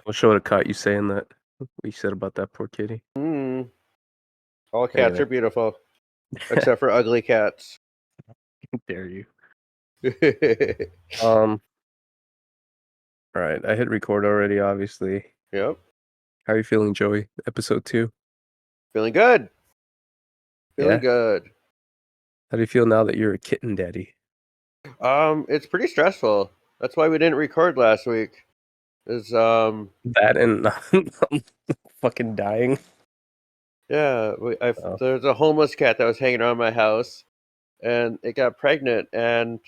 wish I would have caught you saying that. What you said about that poor kitty. Mm. All cats Anyway. are beautiful, except for ugly cats. Dare you. Yep. All right. I hit record already, obviously. How are you feeling, Joey? Episode 2. Feeling good. Feeling Yeah? good. How do you feel now that you're a kitten daddy? It's pretty stressful. That's why we didn't record last week. That and I'm fucking dying. Yeah, Oh. there's a homeless cat that was hanging around my house, and it got pregnant, and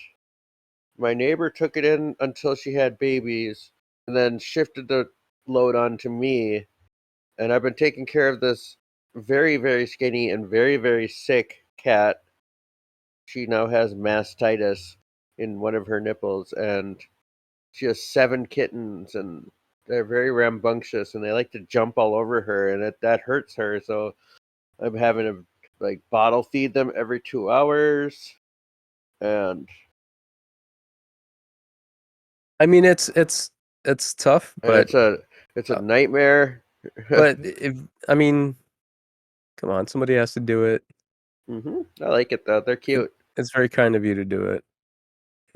my neighbor took it in until she had babies, and then shifted the load onto me, and I've been taking care of this very, very skinny and very, very sick cat. She now has mastitis in one of her nipples, and she has 7 kittens, and they're very rambunctious, and they like to jump all over her, and that hurts her. So I'm having to like bottle feed them every 2 hours, and I mean, it's tough, but it's a nightmare. if I mean, come on, somebody has to do it. I like it though. They're cute. It's very kind of you to do it.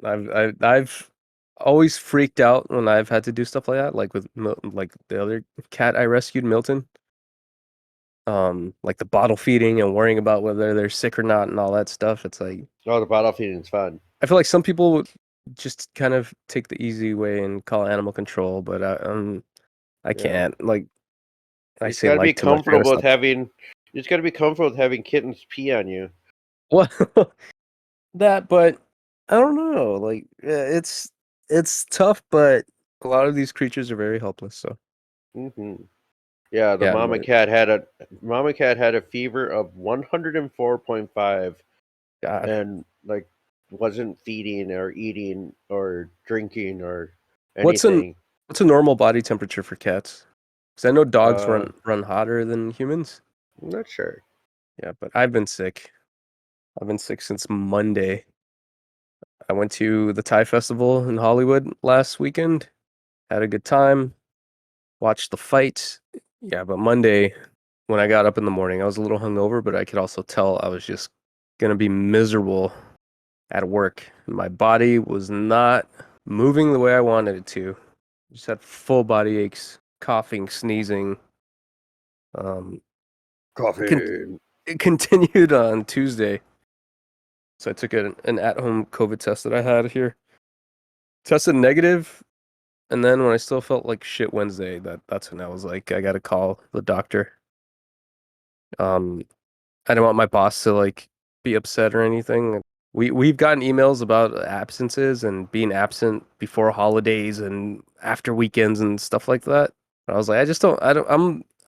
I've always freaked out when I've had to do stuff like that, like with like the other cat I rescued, Milton. Like the bottle feeding and worrying about whether they're sick or not and all that stuff. It's like Oh, the bottle feeding is fun. I feel like some people would just kind of take the easy way and call animal control, but I can't. Like I You just say, got to be like too much. I gotta comfortable with stop. having. You just got to be comfortable with having kittens pee on you. Well, that, but I don't know. Like it's tough, but a lot of these creatures are very helpless. So hmm Yeah, the yeah, but mama cat had a fever of 104.5, God, and like wasn't feeding or eating or drinking or what's an anything. what's a normal body temperature for cats? Because I know dogs Uh, run hotter than humans. I'm not sure. Yeah, but I've been sick. I've been sick since Monday. I went to the Thai festival in Hollywood last weekend. Had a good time. Watched the fight. Yeah, but Monday, when I got up in the morning, I was a little hungover, but I could also tell I was just gonna be miserable at work. My body was not moving the way I wanted it to. Just had full body aches, coughing, sneezing. Um, it, con- Coffee. it continued on Tuesday. So I took an at-home COVID test that I had here. Tested negative, and then when I still felt like shit Wednesday, that's when I was like, I gotta call the doctor. Um, I don't want my boss to like be upset or anything. We've gotten emails about absences and being absent before holidays and after weekends and stuff like that. But I was like,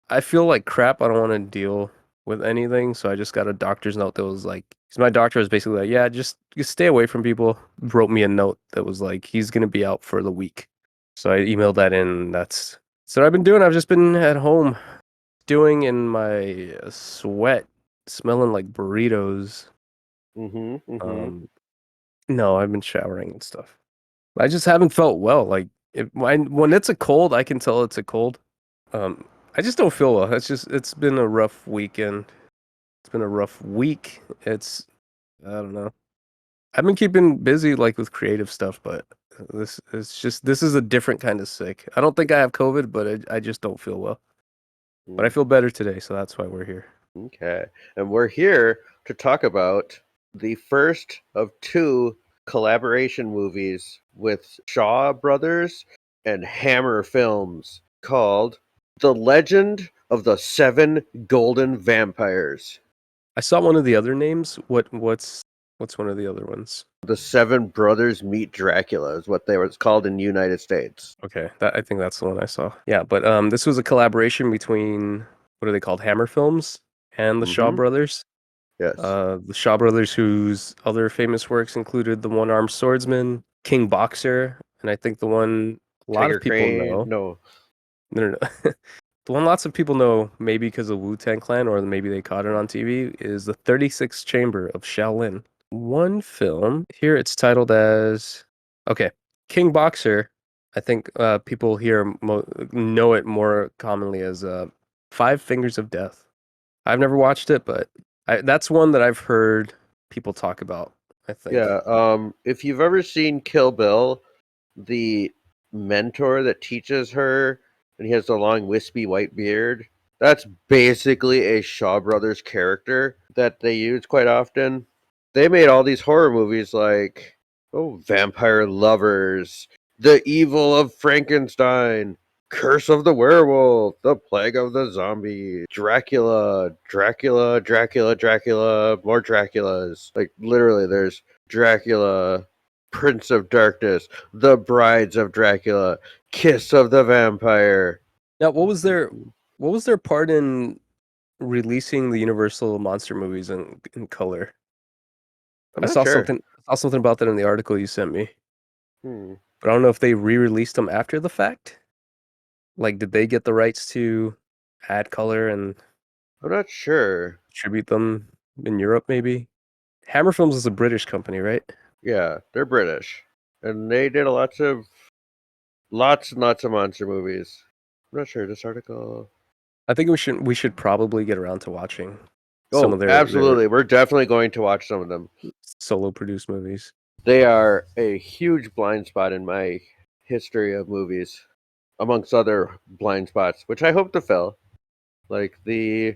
I feel like crap. I don't want to deal with anything. So I just got a doctor's note that was like, because my doctor was basically like, yeah, just stay away from people. Wrote me a note that was like, he's gonna be out for the week. So I emailed that in. And that's what I've been doing. I've just been at home doing in my sweat, smelling like burritos. Mm-hmm. Mm-hmm. Um, no, I've been showering and stuff. I just haven't felt well. Like when it's a cold, I can tell it's a cold. Um, I just don't feel well. It's been a rough weekend. It's been a rough week. I don't know. I've been keeping busy like with creative stuff, but this is a different kind of sick. I don't think I have COVID, but I just don't feel well. But I feel better today, so that's why we're here. Okay. And we're here to talk about the first of 2 collaboration movies with Shaw Brothers and Hammer Films called The Legend of the 7 Golden Vampires. I saw one of the other names. What's one of the other ones? The 7 Brothers Meet Dracula is what they were called in the United States. Okay, I think that's the one I saw. Yeah, but this was a collaboration between what are they called, Hammer Films and the Shaw Mm-hmm. Brothers. Yes. The Shaw Brothers, whose other famous works included The One-Armed Swordsman, King Boxer, and I think the one a lot Tiger of people Crane. know. No. No. The one lots of people know, maybe because of Wu-Tang Clan, or maybe they caught it on TV, is the 36th Chamber of Shaolin. One film here, it's titled as okay, King Boxer. I think people here know it more commonly as Five Fingers of Death. I've never watched it, but that's one that I've heard people talk about, I think. Yeah. If you've ever seen Kill Bill, the mentor that teaches her, and he has the long wispy white beard, that's basically a Shaw Brothers character that they use quite often. They made all these horror movies like Vampire Lovers, The Evil of Frankenstein, Curse of the Werewolf, The Plague of the Zombie, Dracula, Dracula, Dracula, Dracula, more Draculas. Like literally there's Dracula, Prince of Darkness, The Brides of Dracula, Kiss of the Vampire. Now, what was their part in releasing the Universal monster movies in color? I'm I not saw sure. something about that in the article you sent me, Hmm. but I don't know if they re-released them after the fact. Like, did they get the rights to add color and I'm not sure. distribute them in Europe? Maybe Hammer Films is a British company, right? Yeah, they're British, and they did lots and lots of monster movies. I'm not sure this article. I think we should probably get around to watching some Oh, of their absolutely. We're definitely going to watch some of them. solo produced movies. They are a huge blind spot in my history of movies, amongst other blind spots, which I hope to fill. Like the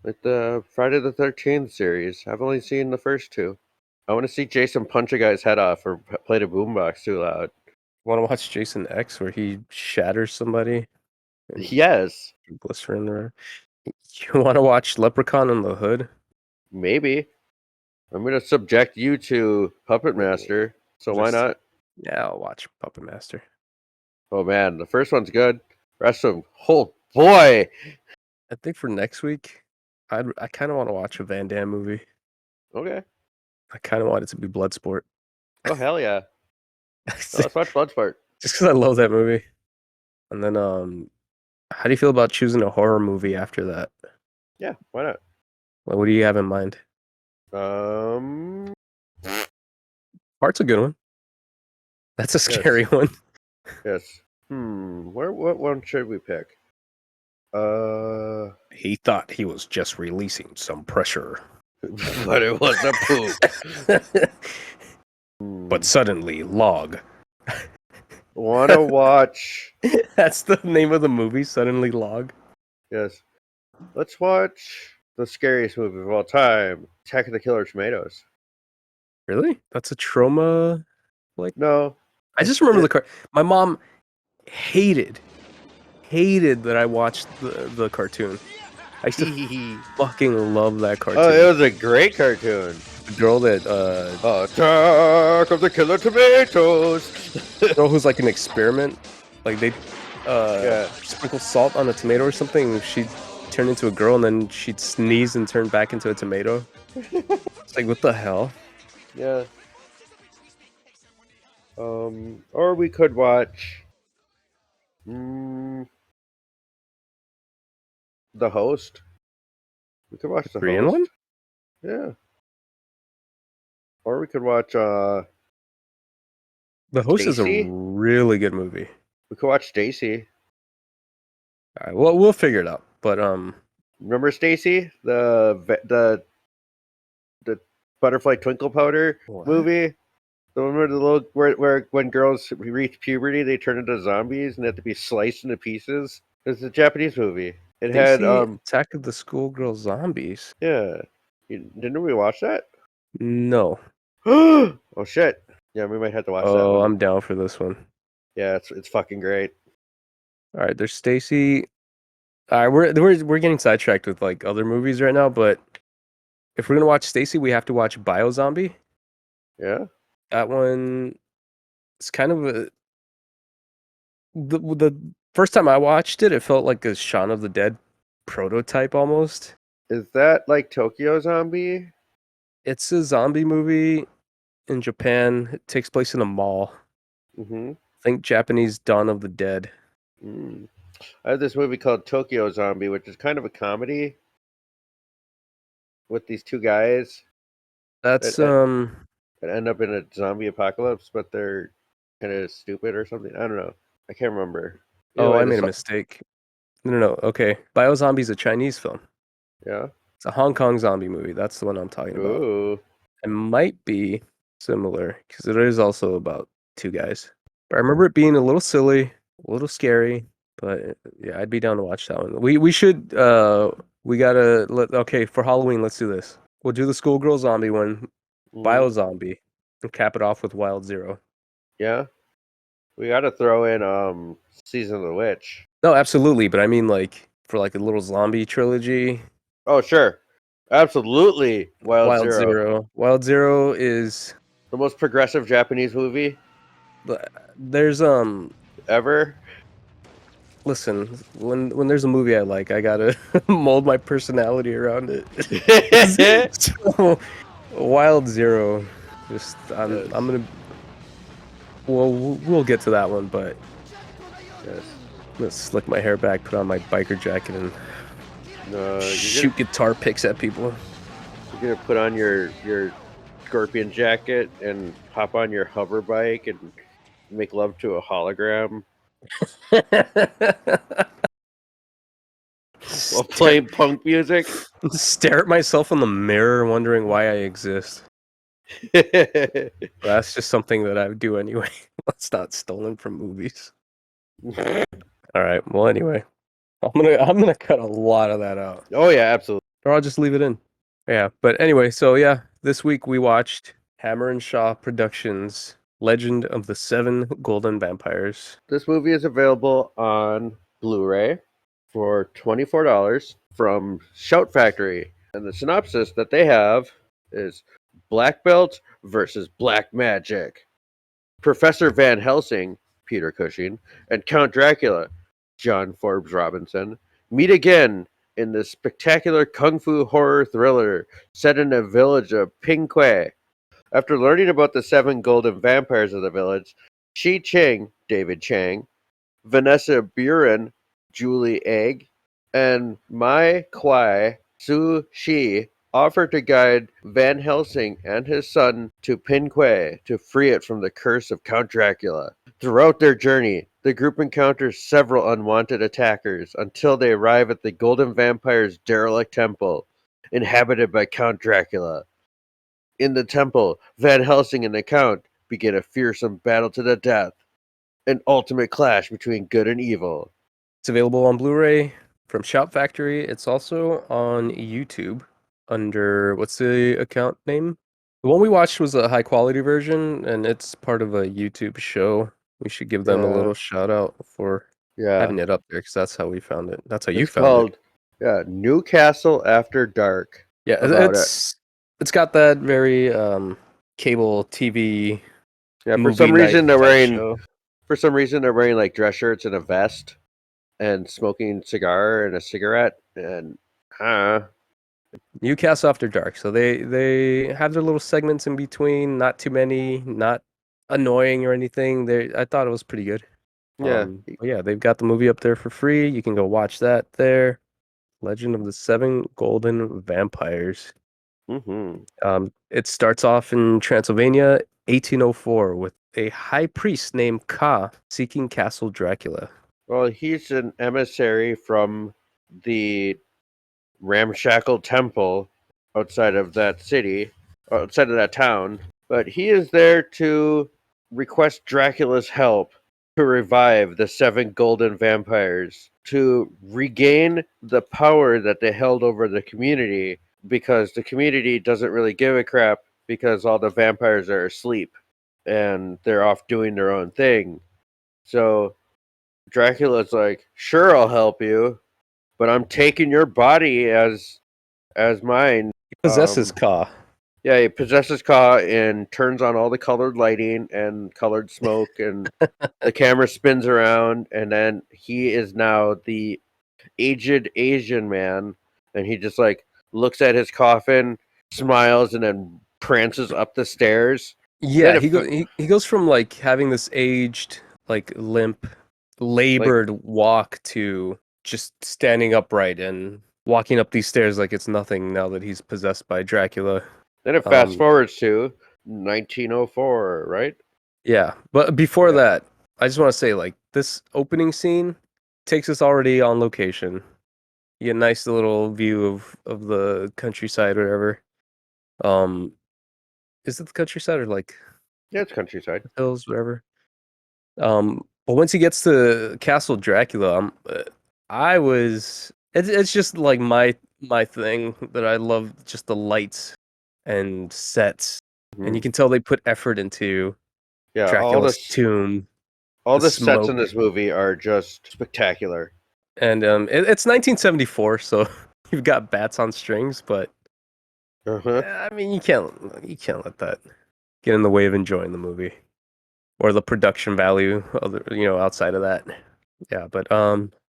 Friday the 13th series. I've only seen the first two. I want to see Jason punch a guy's head off or play the boombox too loud. Want to watch Jason X where he shatters somebody and Yes, blister in there? You want to watch Leprechaun in the Hood? maybe. I'm going to subject you to Puppet Master, so why Just not? yeah, I'll watch Puppet Master. Oh man, the first one's good. Rest of them, oh boy. I think for next week, I kind of want to watch a Van Damme movie. Okay. I kind of want it to be Bloodsport. Oh hell yeah. Just Oh, let's watch Bloodsport. because I love that movie. And then how do you feel about choosing a horror movie after that? Yeah, why not? Like, what do you have in mind? Um, Part's a good one. That's a yes, scary one. yes. What one should we pick? Uh, He thought he was just releasing some pressure. but it was a poop. But suddenly, log. Wanna watch? That's the name of the movie, Suddenly Log. Yes. Let's watch the scariest movie of all time, Attack of the Killer Tomatoes. Really? That's a trauma? No, I just remember the car. My mom hated that I watched the cartoon. I used to oh, fucking love that it cartoon. was a great cartoon. The girl that Attack of the Killer Tomatoes. girl who's like an experiment, like they Yeah, sprinkle salt on a tomato or something. She'd turn into a girl and then she'd sneeze and turn back into a tomato. It's like what the hell? yeah. Or we could watch The Host. We could watch The Korean one? Host. Yeah. Or we could watch The Host is a Stacy. really good movie. We could watch Stacy. All right, well we'll figure it out. But Remember Stacy? The butterfly twinkle powder what? movie? The one where the little where when girls reach puberty they turn into zombies and have to be sliced into pieces. It's a Japanese movie. It had Stacy Attack of the Schoolgirl Zombies. yeah. Didn't we watch that? No. Oh shit. Yeah, we might have to watch that Oh, one. I'm down for this one. Yeah, it's fucking great. All right, there's Stacy. All right, we're getting sidetracked with like other movies right now, but if we're gonna watch Stacy, we have to watch Biozombie. Yeah. That one, it's kind of the first time I watched it, it felt like a Shaun of the Dead prototype almost. Is that like Tokyo Zombie? It's a zombie movie in Japan. It takes place in a mall. Mm-hmm. Think Japanese Dawn of the Dead. Mm. I have this movie called Tokyo Zombie, which is kind of a comedy with these two guys That's that end up in a zombie apocalypse, but they're kind of stupid or something. I don't know. I can't remember. Either Oh, way, I made a mistake. No. Okay. Biozombie is a Chinese film. Yeah. It's a Hong Kong zombie movie. That's the one I'm talking about. Ooh. It might be similar because it is also about two guys. But I remember it being a little silly, a little scary. But yeah, I'd be down to watch that one. We should we gotta okay, for Halloween, let's do this. We'll do the schoolgirl zombie one, Mhm. Biozombie, and cap it off with Wild Zero. Yeah. We got to throw in Season of the Witch. No, absolutely, but I mean like for like a little zombie trilogy. Oh, sure. Absolutely. Wild Wild Zero. Zero. Wild Zero is The most progressive Japanese movie there's ever. listen, when there's a movie I like, I gotta mold my personality around it. So, Wild Zero, just I'm Yes. I'm gonna we'll get to that one, but Yes. I'm gonna slick my hair back, put on my biker jacket, and No, shoot guitar picks at people. you're gonna put on your scorpion jacket and hop on your hover bike and make love to a hologram while playing punk music. Stare at myself in the mirror, wondering why I exist. That's just something that I would do anyway. That's not stolen from movies. All right. Well, anyway, I'm gonna cut a lot of that out, Oh yeah, absolutely. or I'll just leave it in. Yeah. But anyway, so yeah, this week we watched Hammer and Shaw Productions' Legend of the Seven Golden Vampires. This movie is available on Blu-ray for $24 from Shout Factory. And the synopsis that they have is Black Belt versus Black Magic. Professor Van Helsing, Peter Cushing, and Count Dracula, John Forbes Robinson, meet again in this spectacular kung fu horror thriller set in a village of Pingque. After learning about the seven golden vampires of the village, Shi Ching, David Chang, Vanessa Buren, Julie Egg, and Mai Kwai Su Shi offer to guide Van Helsing and his son to Pingque to free it from the curse of Count Dracula. Throughout their journey, the group encounters several unwanted attackers until they arrive at the Golden Vampire's derelict temple, inhabited by Count Dracula. In the temple, Van Helsing and the Count begin a fearsome battle to the death, an ultimate clash between good and evil. It's available on Blu-ray from Shout Factory. It's also on YouTube under what's the account name? The one we watched was a high quality version, and it's part of a YouTube show. We should give them a Yeah, little shout out for yeah. having it up there because that's how we found it. That's how you It's found it. called Newcastle After Dark. Yeah, About it. it's got that very cable TV Yeah, movie night type show. for some reason they're wearing like dress shirts and a vest and smoking cigar and a cigarette and Newcastle After Dark. So they have their little segments in between, not too many, not annoying or anything. I thought it was pretty good. yeah. But yeah, they've got the movie up there for free. You can go watch that there. Legend of the Seven Golden Vampires. It starts off in Transylvania, 1804, with a high priest named Ka seeking Castle Dracula. Well, he's an emissary from the ramshackle temple outside of that city, outside of that town, but he is there to request Dracula's help to revive the seven golden vampires, to regain the power that they held over the community, because the community doesn't really give a crap because all the vampires are asleep and they're off doing their own thing. So Dracula's like, "Sure, I'll help you, but I'm taking your body as mine." He possesses Ka. Yeah, he possesses Ka and turns on all the colored lighting and colored smoke, and the camera spins around, and then he is now the aged Asian man, and he just like looks at his coffin, smiles, and then prances up the stairs. Yeah, Then he goes from like having this aged, like limp, labored walk to just standing upright and walking up these stairs like it's nothing now that he's possessed by Dracula. Then it fast forwards to 1904, right? Yeah, but before Yeah. that, I just want to say like this opening scene takes us already on location. You get a nice little view of the countryside or whatever. Um, is it the countryside or like Yeah, it's countryside. the hills, whatever? But once he gets to Castle Dracula, I was it's just like my thing that I love just the lights and sets, and you Mhm. can tell they put effort into Yeah, Dracula's tomb, all the the sets in smoke, this movie are just spectacular. and it's 1974, so you've got bats on strings, but Uh-huh. I mean you can't let that get in the way of enjoying the movie or the production value outside of that. Yeah, but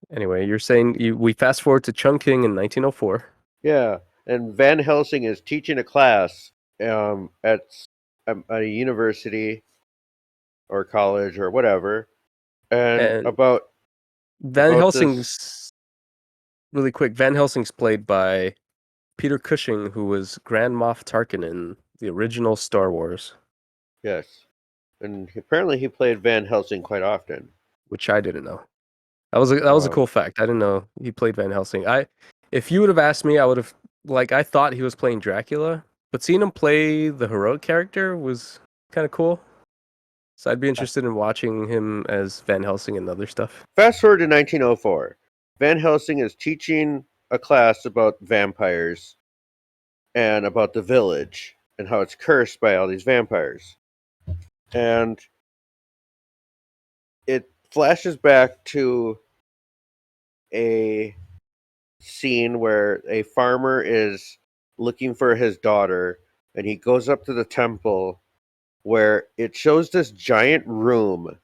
anyway, you're saying we fast forward to Chungking in 1904. Yeah, and Van Helsing is teaching a class at a university or college or whatever, and And Van about this. Helsing's really quick. Van Helsing's played by Peter Cushing, who was Grand Moff Tarkin in the original Star Wars, Yes, and apparently he played Van Helsing quite often. which I didn't know. That was a Um, cool fact. I didn't know he played Van Helsing. If you would have asked me, I would have I thought he was playing Dracula, but seeing him play the heroic character was kind of cool. So I'd be interested in watching him as Van Helsing and other stuff. Fast forward to 1904. Van Helsing is teaching a class about vampires and about the village and how it's cursed by all these vampires. And it flashes back to a scene where a farmer is looking for his daughter and he goes up to the temple where it shows this giant room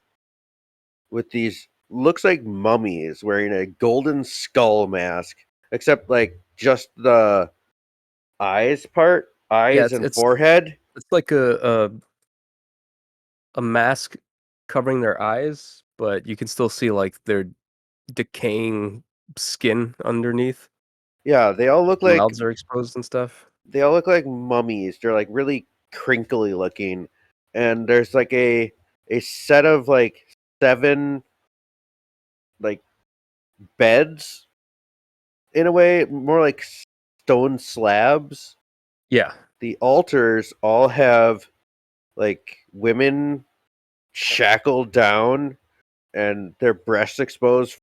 with these looks like mummies wearing a golden skull mask, except like just the Yeah, eyes it's and it's forehead. it's like a mask covering their eyes, but you can still see like their decaying skin underneath. Yeah, Their mouths are exposed and stuff. they all look like mummies. They're like really crinkly looking, and there's like a set of like seven like beds in a way, more like stone slabs. Yeah, The altars all have like women shackled down and their breasts exposed.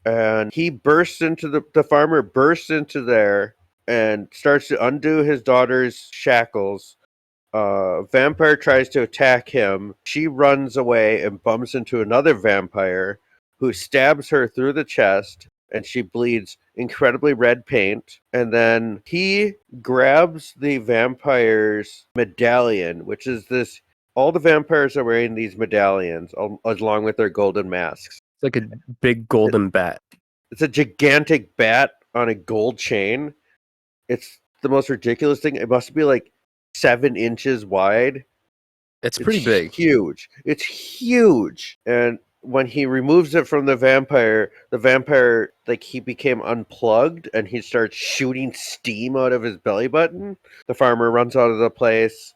And he bursts into the farmer bursts into there and starts to undo his daughter's shackles. Vampire tries to attack him. She runs away and bumps into another vampire who stabs her through the chest, and she bleeds incredibly red paint. And then he grabs the vampire's medallion, which is this. All the vampires are wearing these medallions along with their golden masks. it's like a big golden bat. It's a gigantic bat on a gold chain. It's the most ridiculous thing. It must be like 7 inches wide. It's It's pretty big. huge. It's huge. And when he removes it from the vampire like he became unplugged and he starts shooting steam out of his belly button. The farmer runs out of the place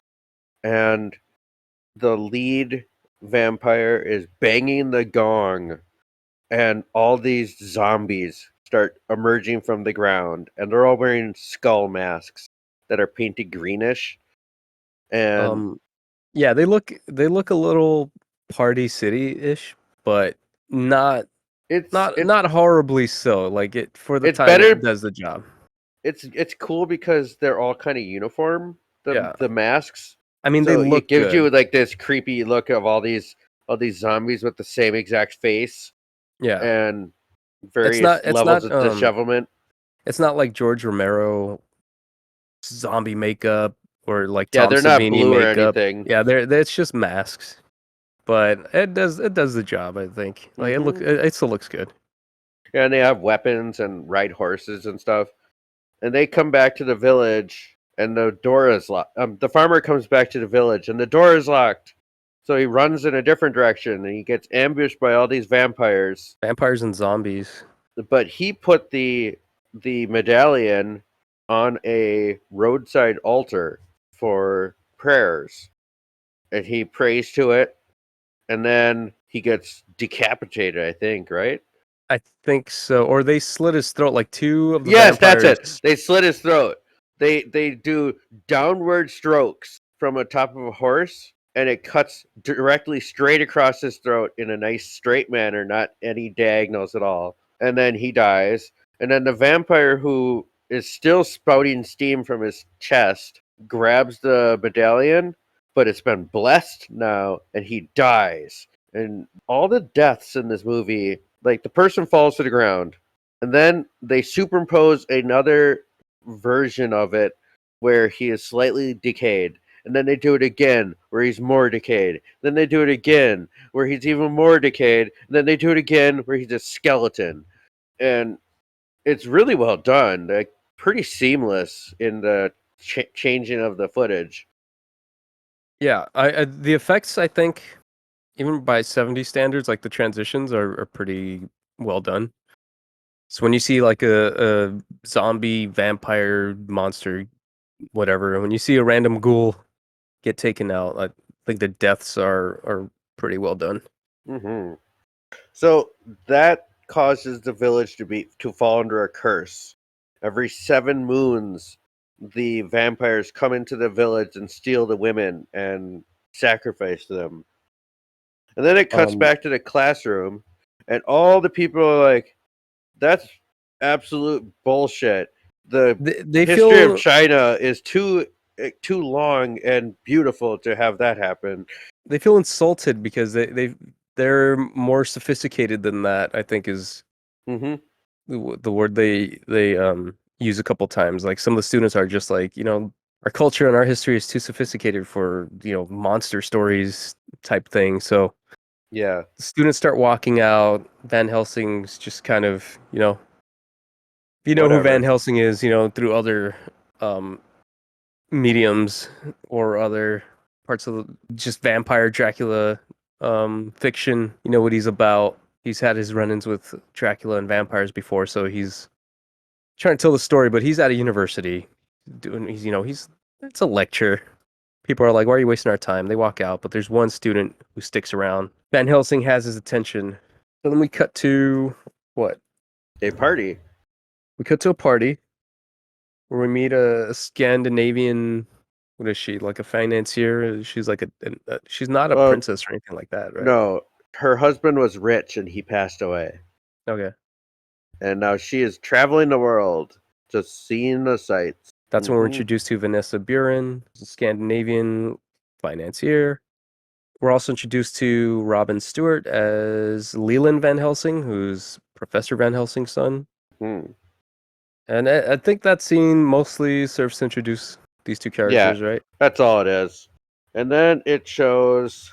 and the lead vampire is banging the gong and all these zombies start emerging from the ground and they're all wearing skull masks that are painted greenish and Um, yeah, they look a little Party City-ish, but not it's not it's not horribly so. Like it for the it's time it better. does the job. It's cool because they're all kind of uniform, Yeah. the masks, I mean, they so it look gives good. you like this creepy look of all these zombies with the same exact face Yeah. and It's various not levels of dishevelment. it's not like George Romero zombie makeup or like Yeah, Tom they're not Savini blue or makeup. anything. Yeah, it's just masks. But it does the job, I think. Like Hmm. it still looks good. Yeah, and they have weapons and ride horses and stuff. And they come back to the village, and the door is locked. The farmer comes back to the village, and the door is locked. So he runs in a different direction, and he gets ambushed by all these vampires. Vampires and zombies. But he put the medallion on a roadside altar for prayers, and he prays to it. and then he gets decapitated, I think, right? I think so. Or they slit his throat. Like two of the Yes, that's it. vampires. They slit his throat. They do downward strokes from the top of a horse, and it cuts directly straight across his throat in a nice straight manner, not any diagonals at all. And then he dies. And then the vampire, who is still spouting steam from his chest, grabs the medallion, but it's been blessed now, and he dies. And all the deaths in this movie, like the person falls to the ground, and then they superimpose another version of it where he is slightly decayed. And then they do it again where he's more decayed. Then they do it again where he's even more decayed. And then they do it again where he's a skeleton. And it's really well done. Like pretty seamless in the changing of the footage. Yeah, I the effects, I think, even by 70 standards, like the transitions are pretty well done. So when you see like a zombie vampire monster, whatever, when you see a random ghoul get taken out, I think the deaths are pretty well done. Mm-hmm. So that causes the village to fall under a curse. Every 7 moons, the vampires come into the village and steal the women and sacrifice them. And then it cuts Um, back to the classroom, and all the people are like, "That's absolute bullshit. The they history of feel China is too long and beautiful to have that happen." they feel insulted because they're more sophisticated than that. I think is Hmm. the word they use a couple times. Like some of the students are just like, our culture and our history is too sophisticated for, monster stories type thing. So Yeah, the students start walking out. Van Helsing's just kind of, if you know who Van whatever. Helsing is, through other um mediums or other parts of just vampire Dracula fiction, you know what he's about. He's had his run-ins with Dracula and vampires before, so he's trying to tell the story, but he's at a university doing he's it's a lecture. People are like, why are you wasting our time? They walk out, but there's one student who sticks around. Van Helsing has his attention. So then we cut to what? A party. We cut to a party where we meet a Scandinavian. What is she? Like a financier? She's like she's not a Well, princess or anything like that, right? no, her husband was rich and he passed away. Okay. And now she is traveling the world, just seeing the sights. That's when we're Hmm. introduced to Vanessa Buren, a Scandinavian financier. We're also introduced to Robin Stewart as Leland Van Helsing, who's Professor Van Helsing's son. Hmm. And I think that scene mostly serves to introduce these two Yeah, characters, right? that's all it is. And then it shows,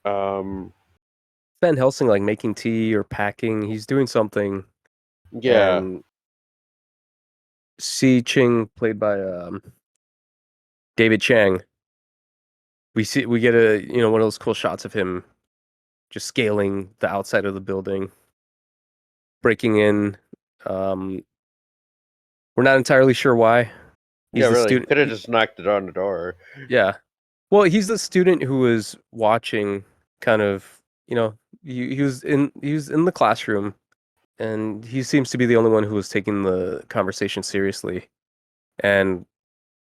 um, Van Helsing like making tea or packing. He's doing something, yeah, and Si Ching, played by David Chang. We get a one of those cool shots of him just scaling the outside of the building, breaking in. Um, we're not entirely sure why. yeah, He's the really. student. Could have just knocked it on the door. Yeah. Well, he's the student who was watching, kind of, he was in the classroom, and he seems to be the only one who was taking the conversation seriously. And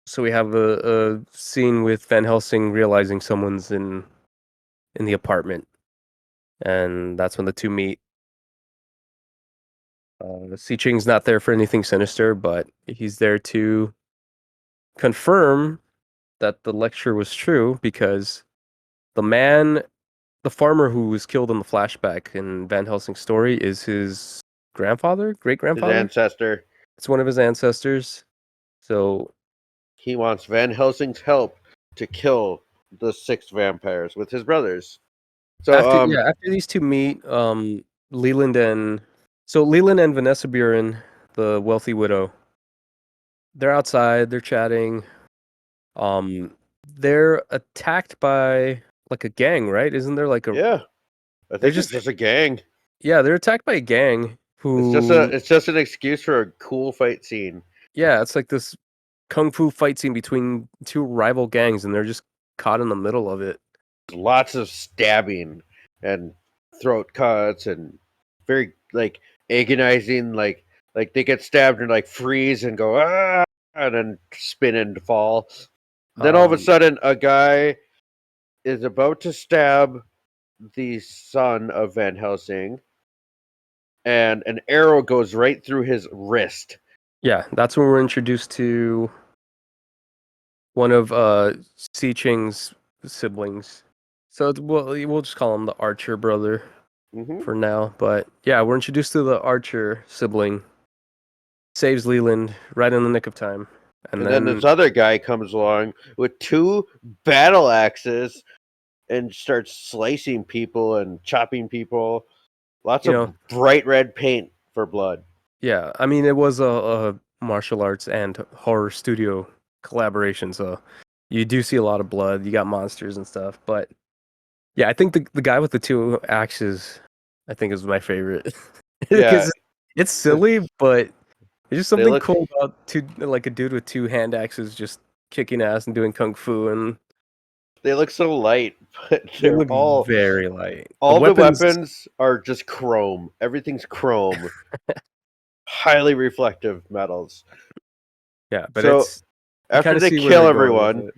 so we have a scene with Van Helsing realizing someone's in the apartment, and that's when the two meet. Si Ching's not there for anything sinister, but he's there to confirm that the lecture was true because the man, the farmer who was killed in the flashback in Van Helsing's story, is his grandfather, great His grandfather. ancestor. It's one of his ancestors. So He wants Van Helsing's help to kill the 6 vampires with his brothers. So, after these two meet, Leland and Leland and Vanessa Buren, the wealthy widow, they're outside, they're chatting. Um, they're attacked by like a gang, right? Isn't there like a? yeah, I They're think it's just just a gang. Yeah, they're attacked by a gang who, It's just an excuse for a cool fight scene. yeah, it's like this kung fu fight scene between two rival gangs, and they're just caught in the middle of it. lots of stabbing and throat cuts and very like agonizing, like they get stabbed and like freeze and go ah, and then spin and fall. Then all of a sudden, a guy is about to stab the son of Van Helsing, and an arrow goes right through his wrist. Yeah, that's when we're introduced to one of Si Ching's siblings. So we'll just call him the Archer brother for now. But yeah, we're introduced to the Archer sibling. Saves Leland right in the nick of time. And then this other guy comes along with 2 battle axes and starts slicing people and chopping people. Lots of bright red paint for blood. Yeah, I mean, it was a martial arts and horror studio collaboration, so you do see a lot of blood. You got monsters and stuff, but yeah, I think the guy with the 2 axes, I think, is my favorite. Yeah, it's silly, but there's just something cool about like a dude with 2 hand axes just kicking ass and doing kung fu, and they look so light, but they look all very light. All the weapons are just chrome. Everything's chrome. Highly reflective metals. Yeah, but so after they kill everyone,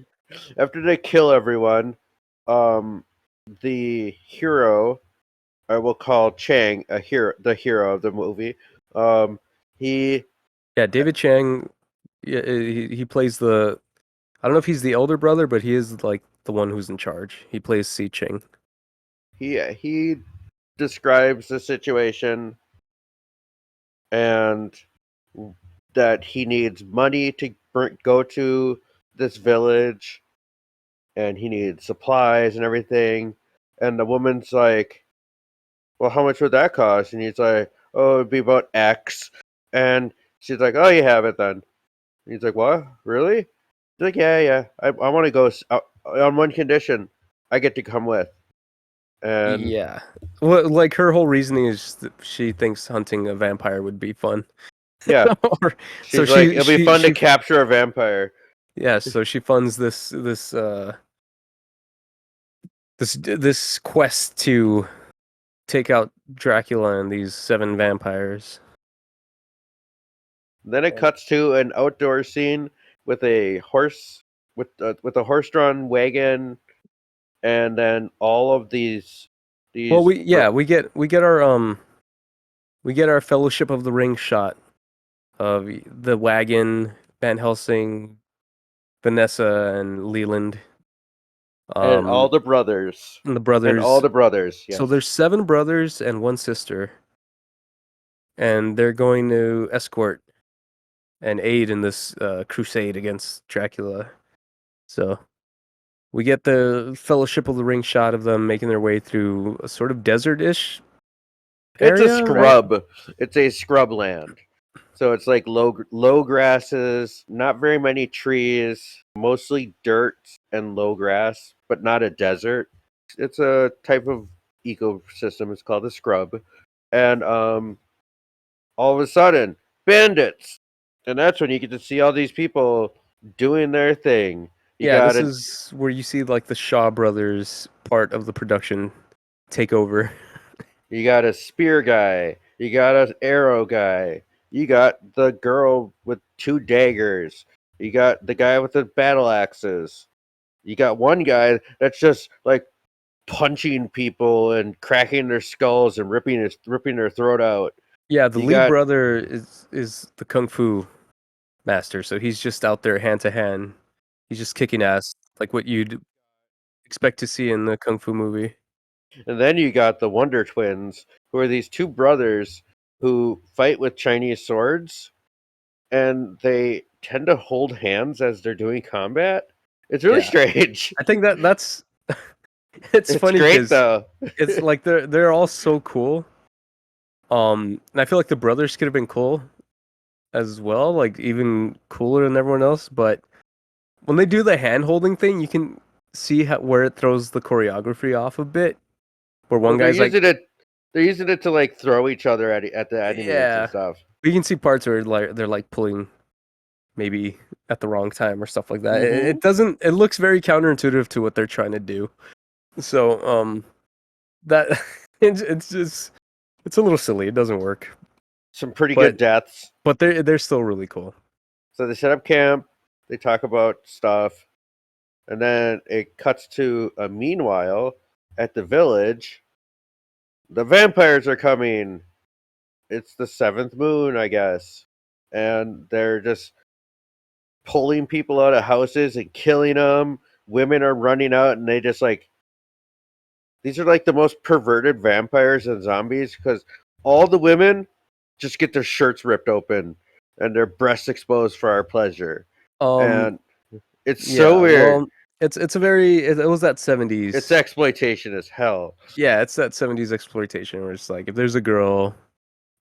the hero, I will call Chang the hero of the movie. David Chang. Yeah, he plays the. I don't know if he's the elder brother, but he is like the one who's in charge. He plays Si Ching. He describes the situation and that he needs money to go to this village, and he needs supplies and everything. And the woman's like, well, how much would that cost? And he's like, oh, it'd be about X. And she's like, oh, you have it then. And he's like, what? Really? He's like, yeah. I want to go on one condition. I get to come with. And yeah. Well, like her whole reasoning is that she thinks hunting a vampire would be fun. Yeah. She's like, it'll be fun to capture a vampire. Yeah, so she funds this quest to take out Dracula and these 7 vampires. Then it cuts to an outdoor scene with a horse with a horse-drawn wagon, and then all of these. Well, we get our Fellowship of the Ring shot of the wagon, Van Helsing, Vanessa, and Leland. And all the brothers. And the brothers. And all the brothers, yes. So there's 7 brothers and 1 sister. And they're going to escort and aid in this crusade against Dracula. So we get the Fellowship of the Ring shot of them making their way through a sort of desert-ish area. It's a scrub. Right? It's a scrub land. So it's like low grasses, not very many trees, mostly dirt and low grass, but not a desert. It's a type of ecosystem. It's called a scrub. And all of a sudden, bandits. And that's when you get to see all these people doing their thing. This is where you see like the Shaw Brothers part of the production take over. You got a spear guy. You got an arrow guy. You got the girl with 2 daggers. You got the guy with the battle axes. You got one guy that's just like punching people and cracking their skulls and ripping their throat out. Yeah, the lead brother is the kung fu master, so he's just out there hand to hand. He's just kicking ass, like what you'd expect to see in the kung fu movie. And then you got the Wonder Twins, who are these 2 brothers who fight with Chinese swords, and they tend to hold hands as they're doing combat. It's really strange. I think that's it's funny. Great though. It's like they're all so cool. And I feel like the brothers could have been cool as well, like even cooler than everyone else. But when they do the hand holding thing, you can see where it throws the choreography off a bit. Where one guy's like, they're using it to like throw each other at the enemies and stuff. You can see parts where they're like pulling maybe at the wrong time or stuff like that. It doesn't. It looks very counterintuitive to what they're trying to do. So that it's just it's a little silly. It doesn't work, Some pretty but good deaths. they're still really cool. So they set up camp, they talk about stuff, and then it cuts to a meanwhile at the village. The vampires are coming. It's the seventh moon, I guess. And they're just pulling people out of houses and killing them. Women are running out, and they just like these are like the most perverted vampires and zombies because all the women just get their shirts ripped open and their breasts exposed for our pleasure. Um, And it's so yeah, weird. well, it's a very it was that It's 70s. exploitation as hell. Yeah, it's that 70s exploitation where it's like if there's a girl,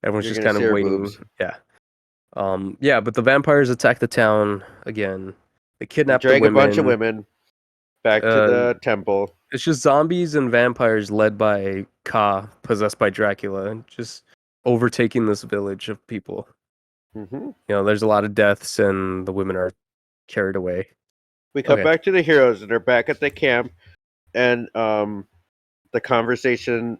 everyone's You're just gonna kind see of her waiting. boobs. Yeah. Yeah, but the vampires attack the town again. They They kidnap the drag a bunch of women. women back to Uh, the temple. it's just zombies and vampires led by Ka, possessed by Dracula, just overtaking this village of people. Hmm. There's a lot of deaths and the women are carried away. We cut Okay. back to the heroes, and they're back at the camp. And the conversation.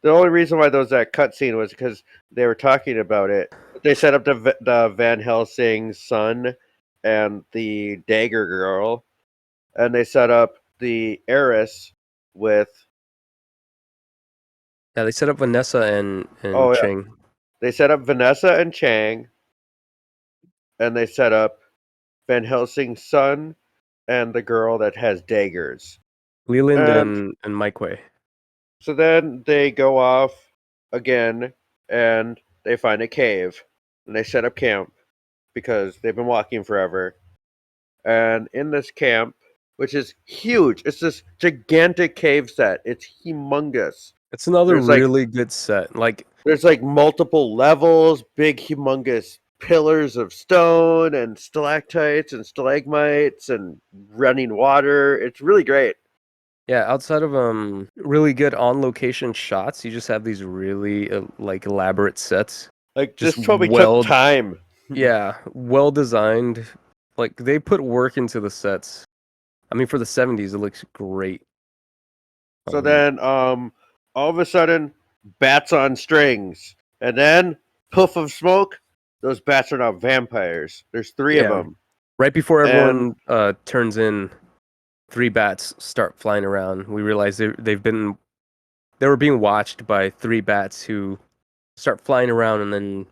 The only reason why there was that cutscene was because they were talking about it. They set up the Van Helsing's son and the Dagger Girl, and they set up the heiress with. Yeah, they set up Vanessa and Oh yeah, Ching. they set up Vanessa and Chang, and they set up Van Helsing's son and the girl that has daggers. Leland And and Mike Way. so then they go off again, and they find a cave, and they set up camp because they've been walking forever. And in this camp, which is huge, it's this gigantic cave set. It's humongous. It's another There's like really good set. Like, there's like multiple levels, big humongous pillars of stone and stalactites and stalagmites and running water. It's really great. yeah, outside of really good on location shots, you just have these really like elaborate sets. Like Just this probably took well, time. yeah, well designed. Like they put work into the sets. I mean, for the 70s, it looks great. So Um, then all of a sudden bats on strings. And then puff of smoke, those bats are now vampires. There's three of yeah, them. right before And everyone turns in, three bats start flying around. We realize they were being watched by three bats who start flying around and then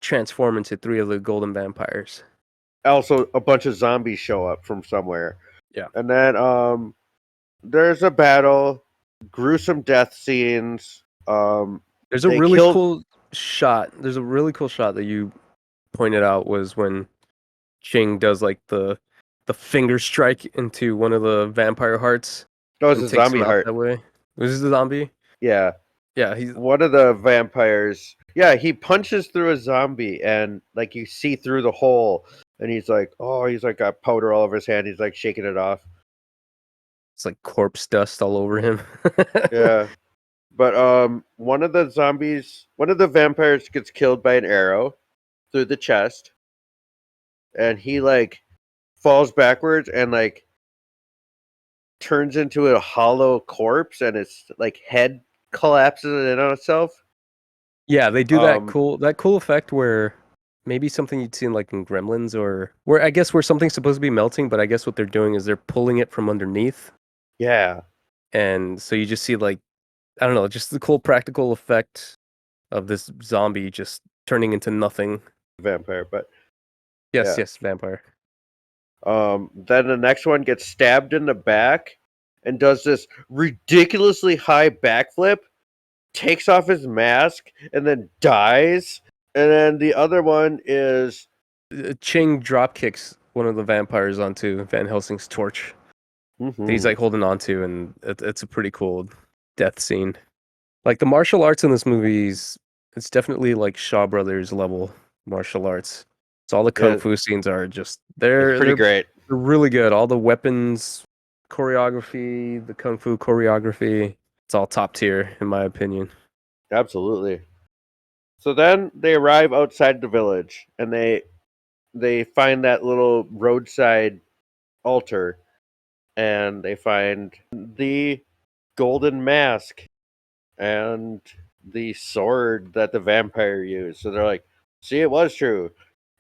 transform into three of the golden vampires. also a bunch of zombies show up from somewhere. Yeah. And then there's a battle, gruesome death scenes. There's a They really killed cool shot. There's a really cool shot that you pointed out was when Ching does like the finger strike into one of the vampire hearts that was and a takes him zombie out heart. that way. Was this the zombie? Yeah. Yeah, he's One of the vampires, yeah, he punches through a zombie and like you see through the hole, and he's like, oh, he's like got powder all over his hand. He's like shaking it off. it's like corpse dust all over him. Yeah, but one of the vampires gets killed by an arrow through the chest, and he like falls backwards and like turns into a hollow corpse, and its like head collapses in on itself. Yeah, they do Um, that cool effect where maybe something you'd seen like in Gremlins or where I guess where something's supposed to be melting, but I guess what they're doing is they're pulling it from underneath. yeah, And so you just see like I don't know, just the cool practical effect of this zombie just turning into nothing. vampire, but Yes, yeah. yes, vampire. Then the next one gets stabbed in the back and does this ridiculously high backflip, takes off his mask, and then dies. And then the other one is Ching drop kicks one of the vampires onto Van Helsing's torch that he's mhm, like holding onto, and it's a pretty cool death scene. Like the martial arts in this movie's, it's definitely like Shaw Brothers level martial arts. So all the kung yeah, fu scenes are just it's pretty great. they're really good. All the weapons choreography, the kung fu choreography, it's all top tier in my opinion. Absolutely. So then they arrive outside the village and they find that little roadside altar, and they find the golden mask and the sword that the vampire used. So they're like, see, it was true.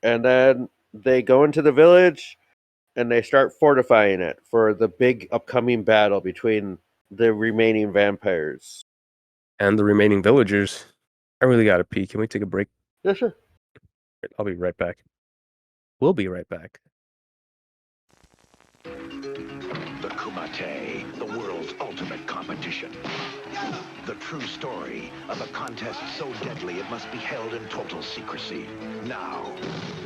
And then they go into the village and they start fortifying it for the big upcoming battle between the remaining vampires. And the remaining villagers. I really gotta pee. Can we take a break? Yeah, sure. I'll be right back. We'll be right back. The Kumite, the world's ultimate competition. The true story of a contest so deadly it must be held in total secrecy. Now,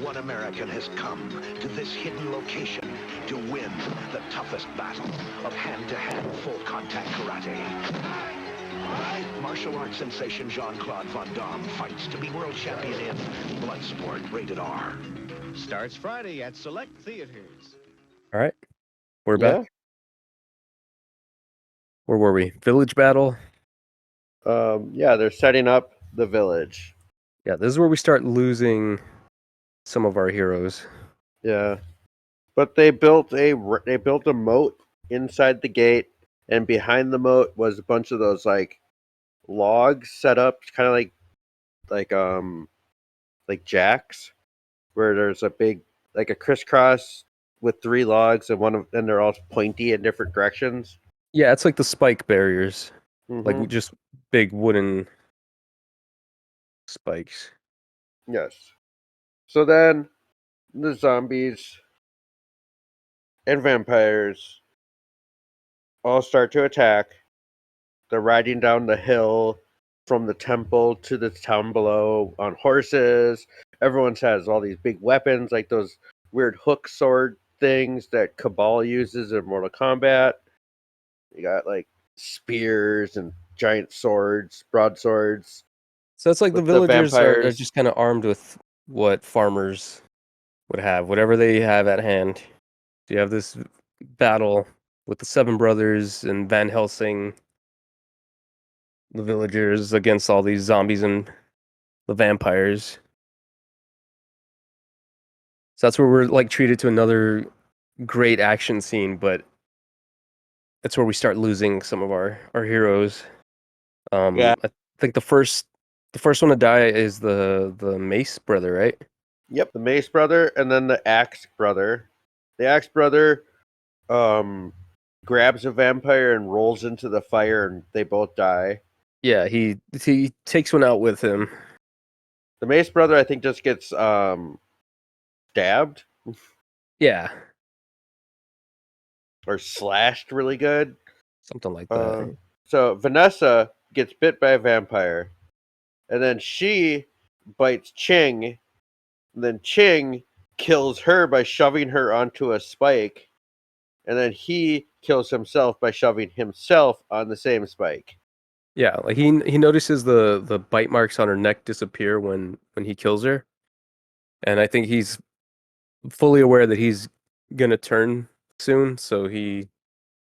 one American has come to this hidden location to win the toughest battle of hand-to-hand full-contact karate. Martial arts sensation Jean-Claude Van Damme fights to be world champion in Bloodsport, rated R. Starts Friday at select theaters. All right. We're back. Where were we? Village battle. Yeah, they're setting up the village. Yeah, this is where we start losing some of our heroes. Yeah, but they built a moat inside the gate, and behind the moat was a bunch of those like logs set up, kind of like jacks, where there's a big like a crisscross with 3 logs, and they're all pointy in different directions. Yeah, it's like the spike barriers, Mhm. like just big wooden spikes. Yes. So then the zombies and vampires all start to attack. They're riding down the hill from the temple to the town below on horses. Everyone has all these big weapons, like those weird hook sword things that Cabal uses in Mortal Kombat. You got like spears and giant swords, broadswords. So it's like the With the villagers are vampires. just kind of armed with what farmers would have, whatever they have at hand. So you have this battle with the Seven Brothers and Van Helsing, the villagers against all these zombies and the vampires. So that's where we're like treated to another great action scene, but that's where we start losing some of our heroes. Yeah. I think the first one to die is the Mace brother, right? Yep, the Mace brother and then the Axe brother. The Axe brother grabs a vampire and rolls into the fire, and they both die. Yeah, he takes one out with him. The Mace brother, I think, just gets stabbed Yeah, or slashed really good. something like that. So Vanessa gets bit by a vampire, and then she bites Ching, and then Ching kills her by shoving her onto a spike, and then he kills himself by shoving himself on the same spike. Yeah, like he notices the bite marks on her neck disappear when he kills her, and I think he's fully aware that he's gonna turn soon, so he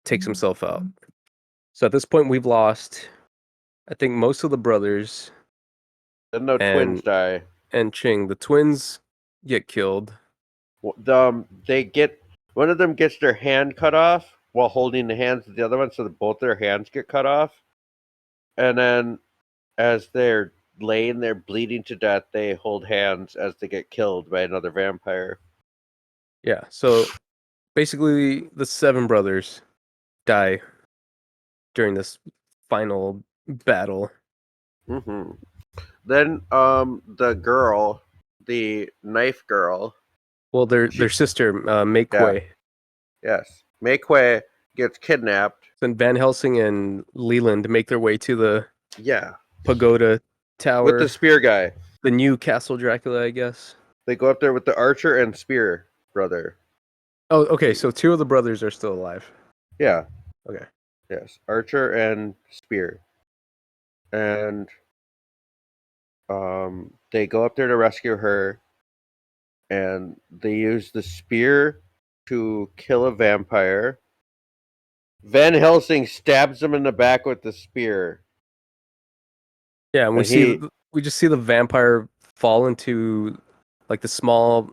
takes himself out. So at this point, we've lost, I think, most of the brothers Then the And- twins die. and Ching. The twins get killed. They get one of them gets their hand cut off while holding the hands of the other one, so that both their hands get cut off. And then, as they're laying there bleeding to death, they hold hands as they get killed by another vampire. Yeah, so basically, the Seven Brothers die during this final battle. Mm-hmm. Then, the girl, the knife girl, Well, their sister, Mei Kuei. yes, Mei Kuei gets kidnapped. Then Van Helsing and Leland make their way to the Yeah, pagoda tower, with the spear guy. the new Castle Dracula, I guess. They go up there with the archer and spear brother. Oh, okay. So 2 of the brothers are still alive. Yeah. Okay. Yes, archer and spear. And they go up there to rescue her, and they use the spear to kill a vampire. Van Helsing stabs him in the back with the spear. Yeah, and we And we just see the vampire fall into like the small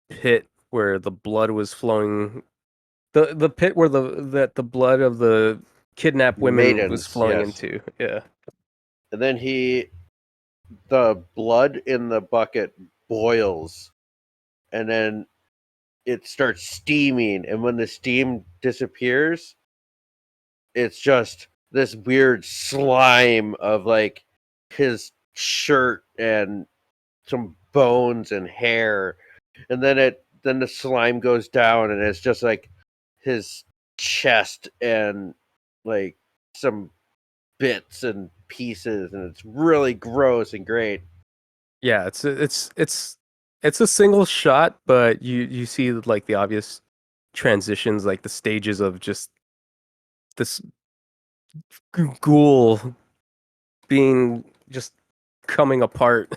pit where the blood was flowing. The pit where the blood of the kidnap women was Maidens, flowing yes. into. Yeah. And then the blood in the bucket boils, and then it starts steaming. And when the steam disappears, it's just this weird slime of like his shirt and some bones and hair. And then the slime goes down, and it's just like his chest and like some bits and pieces, and it's really gross and great. Yeah, it's a single shot, but you see like the obvious transitions, like the stages of just this ghoul being just coming apart.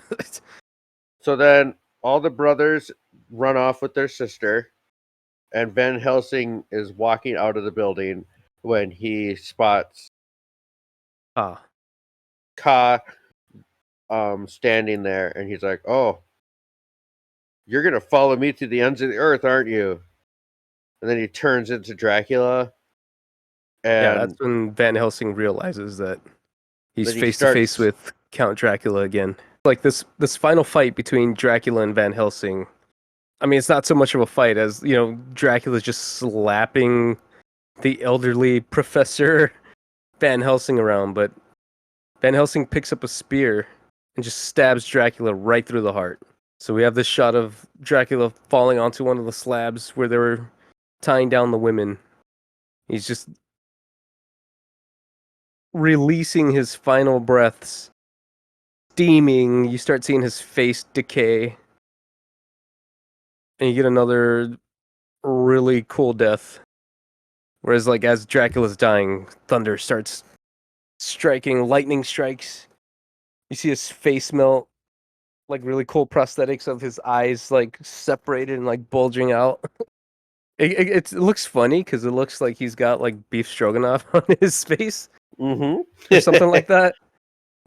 So then all the brothers run off with their sister, and Van Helsing is walking out of the building when he spots Ah, Ka standing there, and he's like, "Oh, you're gonna follow me to the ends of the earth, aren't you?" And then he turns into Dracula, yeah, that's and when Van Helsing realizes that he's then he face to face starts. with Count Dracula again. Like this final fight between Dracula and Van Helsing. I mean, it's not so much of a fight as, Dracula's just slapping the elderly Professor Van Helsing around, but Van Helsing picks up a spear and just stabs Dracula right through the heart. So we have this shot of Dracula falling onto one of the slabs where they were tying down the women. He's just releasing his final breaths, steaming. You start seeing his face decay. And you get another really cool death. Whereas, like, as Dracula's dying, thunder starts striking, lightning strikes. You see his face melt, like really cool prosthetics of his eyes, like separated and like bulging out. It looks funny because it looks like he's got like beef stroganoff on his face Mm-hmm. or something like that.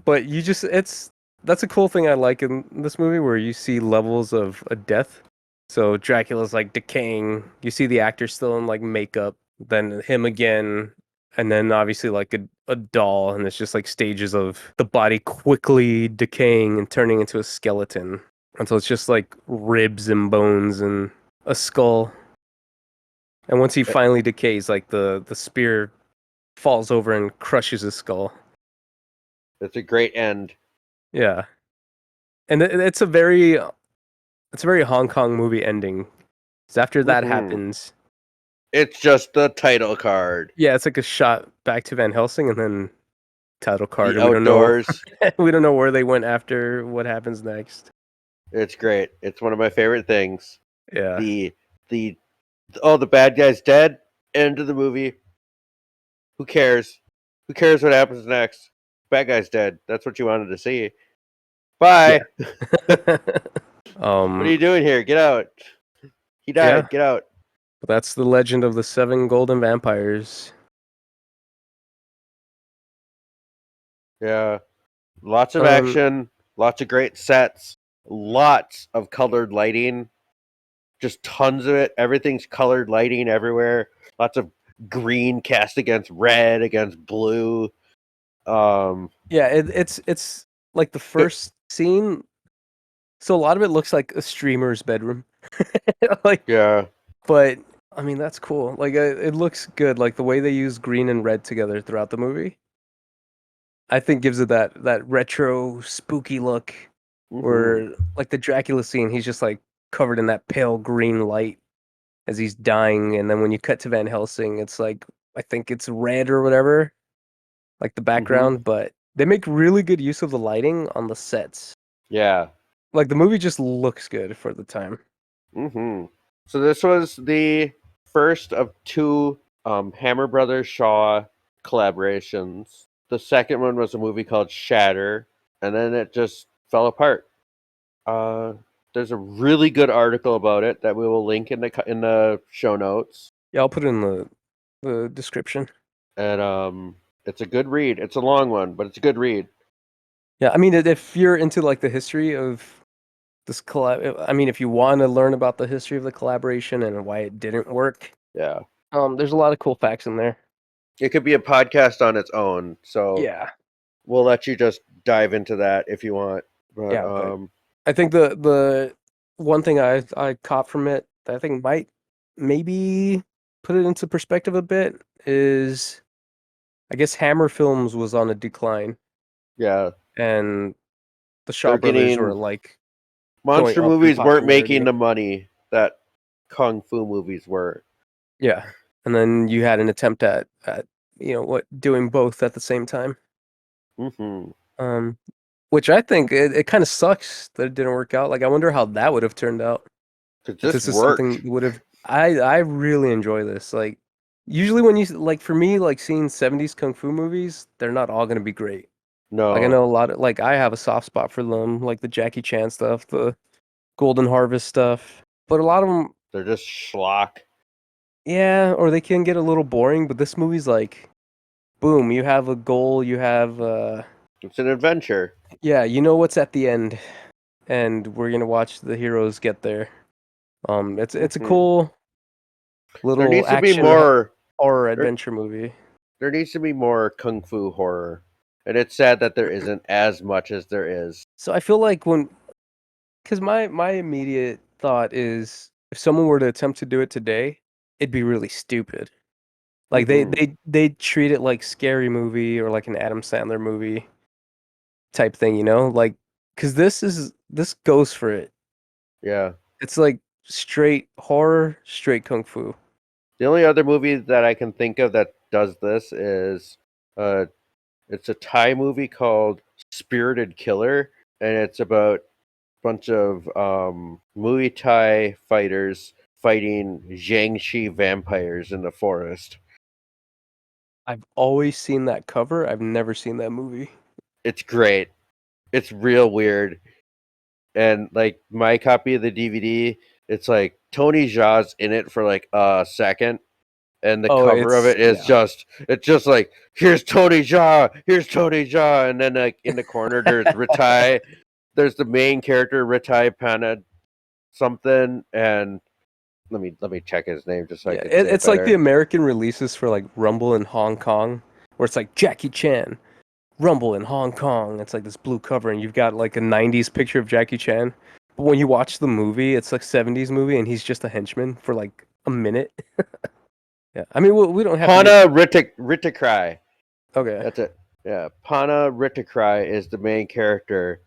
But that's a cool thing I like in this movie where you see levels of a death. So Dracula's like decaying. You see the actor still in like makeup, then him again, and then obviously like a doll, and it's just like stages of the body quickly decaying and turning into a skeleton until it's just like ribs and bones and a skull. And once he finally decays, like the spear falls over and crushes his skull. It's a great end. Yeah. And it's a very Hong Kong movie ending. 'Cause after that Mhm. happens, It's just the title card. yeah, it's like a shot back to Van Helsing and then title card, The and outdoors. we don't know where they went after what happens next. It's great. It's one of my favorite things. Yeah. The the bad guy's dead. End of the movie. Who cares? Who cares what happens next? Bad guy's dead. That's what you wanted to see. Bye. What are you doing here? Get out. He died. Yeah. Get out. That's the legend of the 7 golden vampires. Yeah. Lots of Um, action. Lots of great sets. Lots of colored lighting. Just tons of it. Everything's colored lighting everywhere. Lots of green cast against red, against blue. Yeah, it's like the first scene. So a lot of it looks like a streamer's bedroom. Like, Yeah. but I mean that's cool. Like it looks good. Like the way they use green and red together throughout the movie, I think gives it that retro spooky look. Mhm. Where like the Dracula scene, he's just like covered in that pale green light as he's dying, and then when you cut to Van Helsing, it's like I think it's red or whatever, like the background. But they make really good use of the lighting on the sets. Yeah. Like the movie just looks good for the time. So this was the first of two Hammer Brothers Shaw collaborations. The second one was a movie called Shatter, and then it just fell apart. There's a really good article about it that we will link in the show notes, Yeah, I'll put it in the description. and it's a good read. It's a long one, but it's a good read. Yeah, I mean, if you're into like the history of this collab, I mean, if you want to learn about the history of the collaboration and why it didn't work, Yeah. there's a lot of cool facts in there. it could be a podcast on its own. So Yeah, we'll let you just dive into that if you want. But yeah, but I think the one thing I caught from it that I think might maybe put it into perspective a bit is I guess Hammer Films was on a decline, yeah, and the Shaw they're brothers were getting like going monster up in movies weren't making popularity. the money that kung fu movies were. Yeah, and then you had an attempt at doing both at the same time. Hmm. Um, which I think it kind of sucks that it didn't work out. Like I wonder how that would have turned out Cause if this this is something worked. that would have. I really enjoy this. Like usually when you like for me like seeing 70s kung fu movies, they're not all gonna be great. Like I No, know a lot of like I have a soft spot for them, like the Jackie Chan stuff, the Golden Harvest stuff. But a lot of them, they're just schlock. yeah, or they can get a little boring. But this movie's like, boom, you have a goal, you have It's an adventure. yeah, you know what's at the end, and we're gonna watch the heroes get there. It's a Hmm. cool There little needs to be action more. horror There, adventure movie. there needs to be more kung fu horror, and it's sad that there isn't as much as there is. So I feel like because my immediate thought is if someone were to attempt to do it today, it'd be really stupid. Like Hmm. they treat it like scary movie or like an Adam Sandler movie type thing, you know? Like cuz this goes for it. Yeah. It's like straight horror, straight kung fu. The only other movie that I can think of that does this is uh it's a Thai movie called Spirited Killer, and it's about a bunch of Muay Thai fighters fighting Jiangxi vampires in the forest. I've always seen that cover. I've never seen that movie. It's great. It's real weird. And like my copy of the DVD, it's like Tony Jaa's in it for like a second, and the Oh, cover of it's it is yeah. it's just like here's Tony Jaa, and then like in the corner there's Ritai, there's the main character Ritai Pana something, and let me check his name just so I Yeah, could say it it's like the better. American releases for like Rumble in Hong Kong, where it's like Jackie Chan, Rumble in Hong Kong. It's like this blue cover, and you've got like a '90s picture of Jackie Chan. But when you watch the movie, it's like '70s movie, and he's just a henchman for like a minute. Yeah, I mean we don't have to get Pana Ritikrai. okay. That's it. Yeah, Pana Ritikrai is the main character,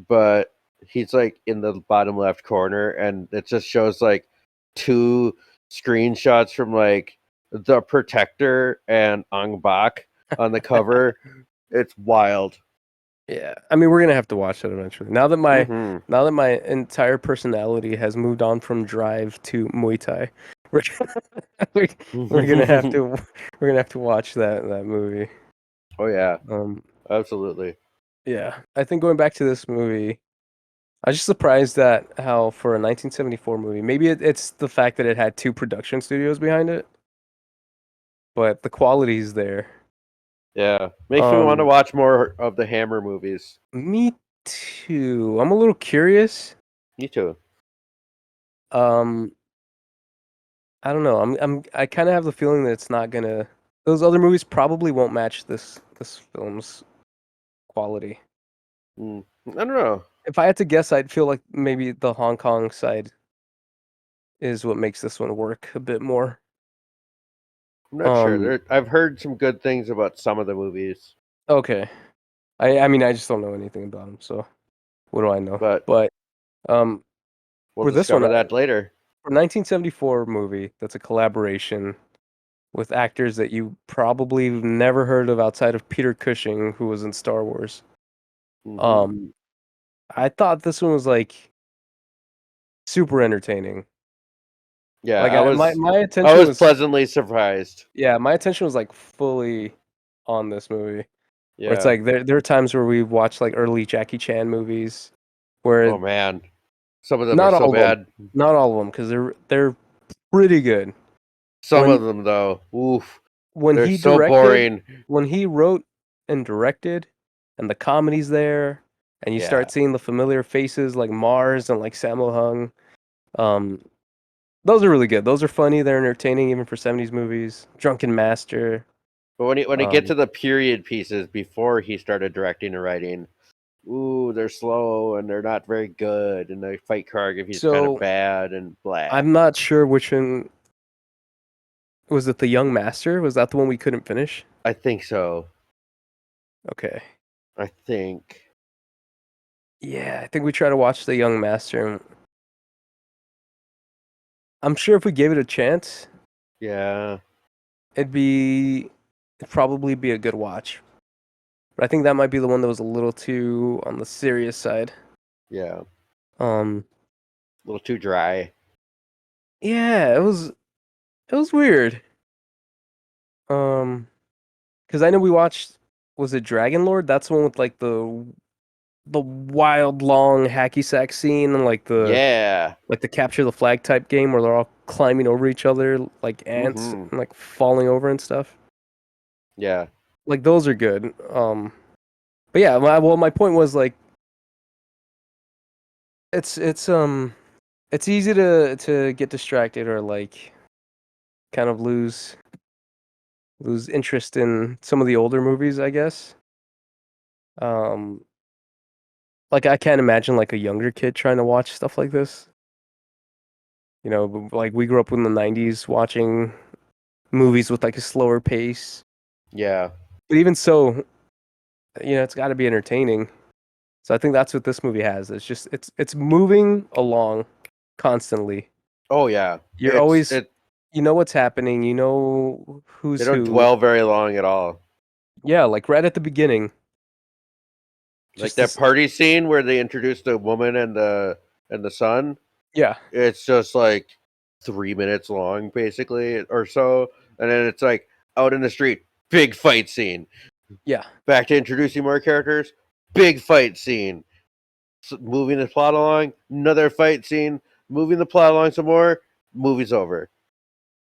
but he's like in the bottom left corner, and it just shows like two screenshots from like the Protector and Ong Bak on the cover. It's wild. Yeah, I mean we're gonna have to watch that eventually. Hmm. Now that my entire personality has moved on from Drive to Muay Thai, we're we- we're gonna have to we're gonna have to watch that movie. Oh yeah, Um, absolutely. yeah, I think going back to this movie, I was just surprised at how for a 1974 movie, maybe it's the fact that it had two production studios behind it, but the quality's there. Yeah, makes me want to Um, watch more of the Hammer movies. me too. I'm a little curious. Me too. Um, I don't know. I kind of have the feeling that it's not gonna. Those other movies probably won't match this film's quality. Mm. I don't know. If I had to guess, I'd feel like maybe the Hong Kong side is what makes this one work a bit more. I'm not sure. Um, I've heard some good things about some of the movies, okay. I mean I just don't know anything about them, so what do I know? but But um, we'll for this one, discover that later. for 1974 movie, that's a collaboration with actors that you probably never heard of outside of Peter Cushing, who was in Star Wars. Hmm. Um, I thought this one was like super entertaining. Yeah, Like my I attention was was pleasantly surprised. yeah, my attention was like fully on this movie. Where it's Yeah. like there are times where we watch like early Jackie Chan movies where Oh man, some of them are not so all of them, bad. not all of them, because they're pretty good. Some of When them though, oof, when they're he so directed, boring. when he wrote and directed, and the comedy's there, and you Yeah. start seeing the familiar faces like Mars and like Sammo Hung, um, those are really good. Those are funny. They're entertaining even for '70s movies. Drunken Master. But when it get to Um, the period pieces before he started directing and writing, ooh, they're slow and they're not very good, and the fight choreography is kind of so bad and blah. I'm not sure which one was it. The Young Master, was that the one we couldn't finish? I think so. Okay. I think. Yeah, I think we tried to watch The Young Master. And I'm sure if we gave it a chance, Yeah. it'd probably be a good watch. But I think that might be the one that was a little too on the serious side. Yeah. Um, A little too dry. yeah, it was weird. Because I know we watched, was it Dragon Lord? That's the one with like the wild long hacky sack scene and Yeah. like the capture the flag type game where they're all climbing over each other like ants Mhm. and like falling over and stuff. Yeah. Like those are good. But yeah, my point was like it's easy to get distracted or like kind of lose interest in some of the older movies, I guess. Um, like I can't imagine like a younger kid trying to watch stuff like this. You know, like we grew up in the '90s watching movies with like a slower pace. Yeah. But even so, it's got to be entertaining. So I think that's what this movie has. It's moving along constantly. Oh yeah. You're always you know what's happening, you know They who's don't who. dwell very long at all. Yeah, like right at the beginning. Like Just that this, party scene where they introduced the woman and the son. yeah, It's just like 3 minutes long, basically, or so, and then it's like out in the street, big fight scene. yeah, Back to introducing more characters, big fight scene. Moving the plot along, another fight scene. Moving the plot along some more, movie's over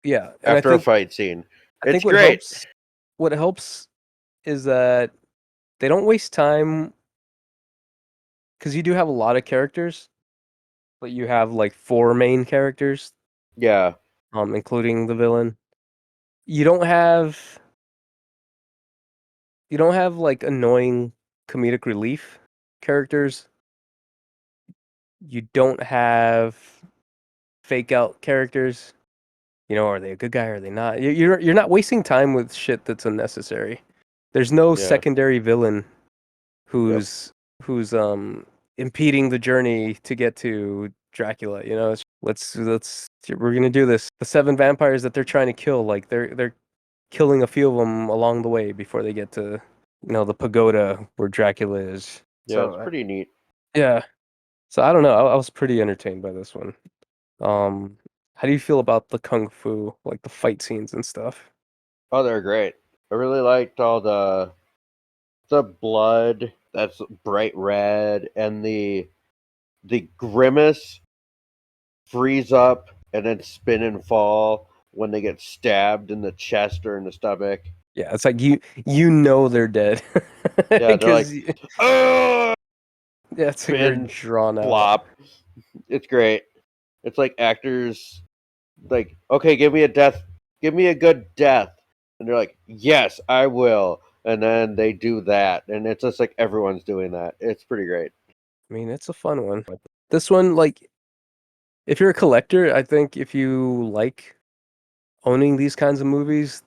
yeah. And after a fight scene. I think It's great. what helps is that they don't waste time because you do have a lot of characters, but you have like four main characters, Yeah, including the villain. You don't have like annoying comedic relief characters. You don't have fake out characters. Are they a good guy or are they not? You're not wasting time with shit that's unnecessary. There's no yeah, secondary villain yep. who's impeding the journey to get to Dracula. We're gonna do this. The seven vampires that they're trying to kill, like they're killing a few of them along the way before they get to the pagoda where Dracula is. Yeah, it's So pretty neat. yeah. So I don't know. I was pretty entertained by this one. Um, how do you feel about the kung fu, like the fight scenes and stuff? Oh, they're great. I really liked all the blood that's bright red and the grimace freeze up and then spin and fall when they get stabbed in the chest or in the stomach. Yeah, it's like you know they're dead Yeah, they're like, because oh, yeah, it's like they're spin, drawn out. flop. It's great. It's like actors like, okay, give me a good death, and they're like, yes, I will, and then they do that, and it's just like everyone's doing that. It's pretty great. I mean, it's a fun one. This one, like, if you're a collector, I think if you like owning these kinds of movies,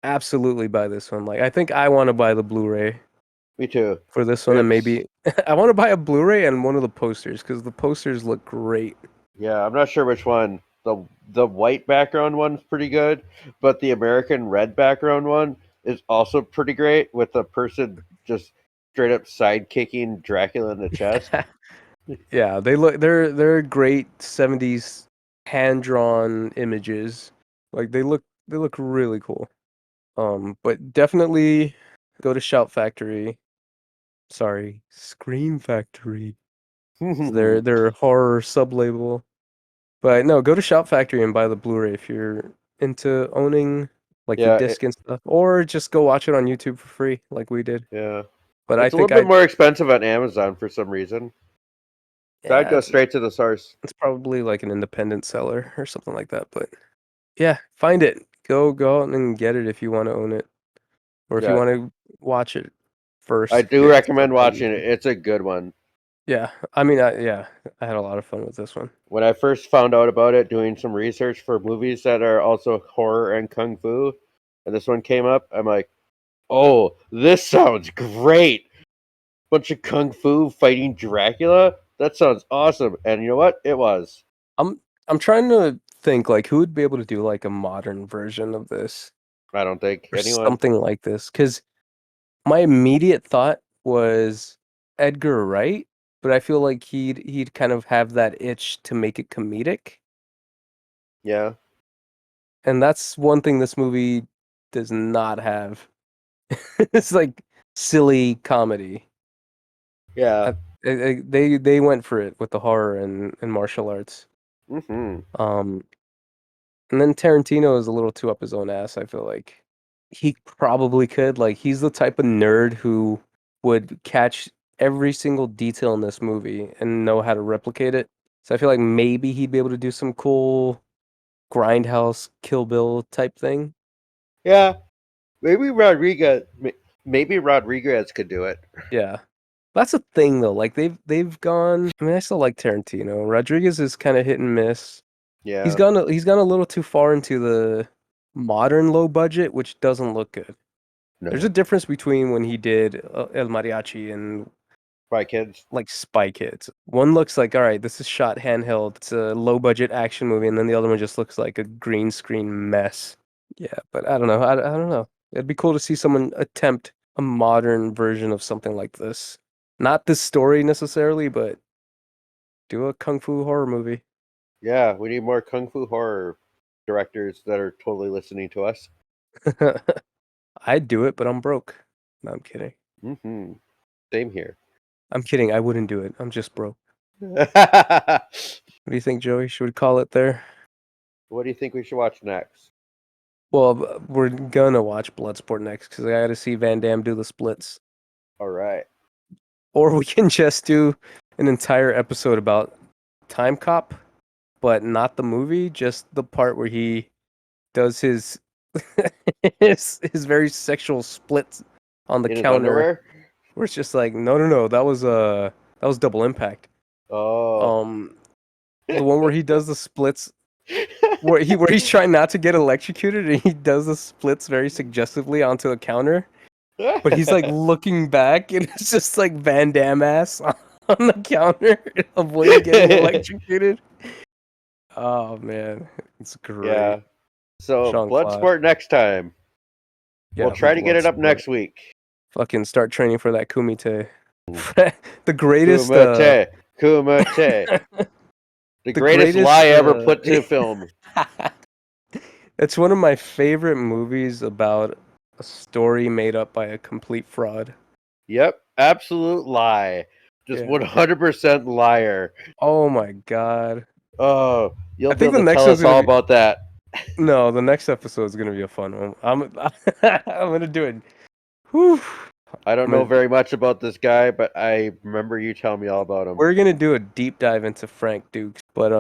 absolutely buy this one. Like, I think I want to buy the Blu-ray Me too. for this one, and It's maybe I want to buy a Blu-ray and one of the posters because the posters look great. Yeah, I'm not sure which one. The white background one's pretty good, but the American red background one is also pretty great with the person just straight up side kicking Dracula in the chest. Yeah, they're great 70s hand-drawn images. Like they look really cool. But definitely go to Shout Factory. Sorry, Scream Factory. They're a horror sub-label. But no, go to Shout Factory and buy the Blu-ray if you're into owning like the Yeah, disc and stuff, or just go watch it on YouTube for free like we did. yeah. But I It's a little think bit more expensive on Amazon for some reason. So I'd yeah, go straight to the source. it's probably like an independent seller or something like that. But yeah, find it. Go out and get it if you want to own it. or if you Yeah. want to watch it first. I do it's recommend totally watching it. easy. It's a good one. Yeah, I mean, yeah, I had a lot of fun with this one. When I first found out about it, doing some research for movies that are also horror and kung fu, and this one came up, I'm like, oh, this sounds great. Bunch of kung fu fighting Dracula. That sounds awesome. And you know what? It was. I'm trying to think like who would be able to do like a modern version of this I don't think or anyone. something like this, because my immediate thought was Edgar Wright, but I feel like he'd kind of have that itch to make it comedic, Yeah. and that's one thing this movie does not have. It's like silly comedy. Yeah. They went for it with the horror and martial arts. Mm-hmm. And then Tarantino is a little too up his own ass, I feel like. He probably could. Like, he's the type of nerd who would catch every single detail in this movie and know how to replicate it. So I feel like maybe he'd be able to do some cool grindhouse Kill Bill type thing. Yeah. Maybe Rodriguez. Maybe Rodriguez could do it. Yeah. That's a thing though. Like they've gone, I mean, I still like Tarantino. Rodriguez is kind of hit and miss. Yeah. He's gone a little too far into the modern low budget, which doesn't look good. No. There's a difference between when he did El Mariachi and Spy Kids. like Spy Kids. One looks like, all right, this is shot handheld. It's a low budget action movie, and then the other one just looks like a green screen mess. Yeah, but I don't know. I don't know. It'd be cool to see someone attempt a modern version of something like this. Not this story necessarily, but do a kung fu horror movie. Yeah. We need more kung fu horror directors that are totally listening to us. I'd do it, but I'm broke. No, I'm kidding. Mm-hmm. Same here. I'm kidding. I wouldn't do it. I'm just broke. What What do you think, Joey? Should we call it there? do you think we should watch next? Well, we're gonna watch Bloodsport next because I gotta see Van Damme do the splits. All right. Or we can just do an entire episode about Time Cop, but not the movie, just the part where he does his his very sexual splits on the In his counter. underwear? Where it's just like, no, that was Double Impact. Oh. The one where he does the splits where he's trying not to get electrocuted and he does the splits very suggestively onto a counter. But he's like looking back and it's just like Van Damme ass on the counter avoiding getting electrocuted. Oh man, it's great. Yeah. So Jean-Claude. Bloodsport next time. Yeah, We'll try to get it up Bloodsport. next week. Fucking start training for that Kumite. The greatest Kumite. Kumite. The greatest lie ever put to film. It's one of my favorite movies about a story made up by a complete fraud. Yep. Absolute lie. Just Yeah. 100% liar. Oh my god. Oh, you'll I be think able the to next tell one's us gonna all be- about that. No, the next episode is gonna be a fun one. I'm gonna do it. Whew. I don't I'm know gonna- very much about this guy, but I remember you telling me all about him. We're gonna do a deep dive into Frank Dukes, but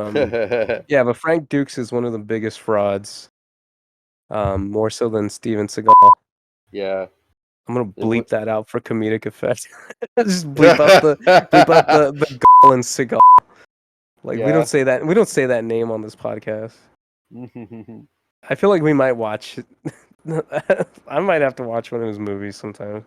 yeah, but Frank Dukes is one of the biggest frauds. More so than Steven Seagal. Yeah. I'm gonna It bleep was- that out for comedic effect. Just bleep out the Gall and Seagal. Like we Yeah. don't say that name on this podcast. I feel like we might watch. I might have to watch one of his movies sometime.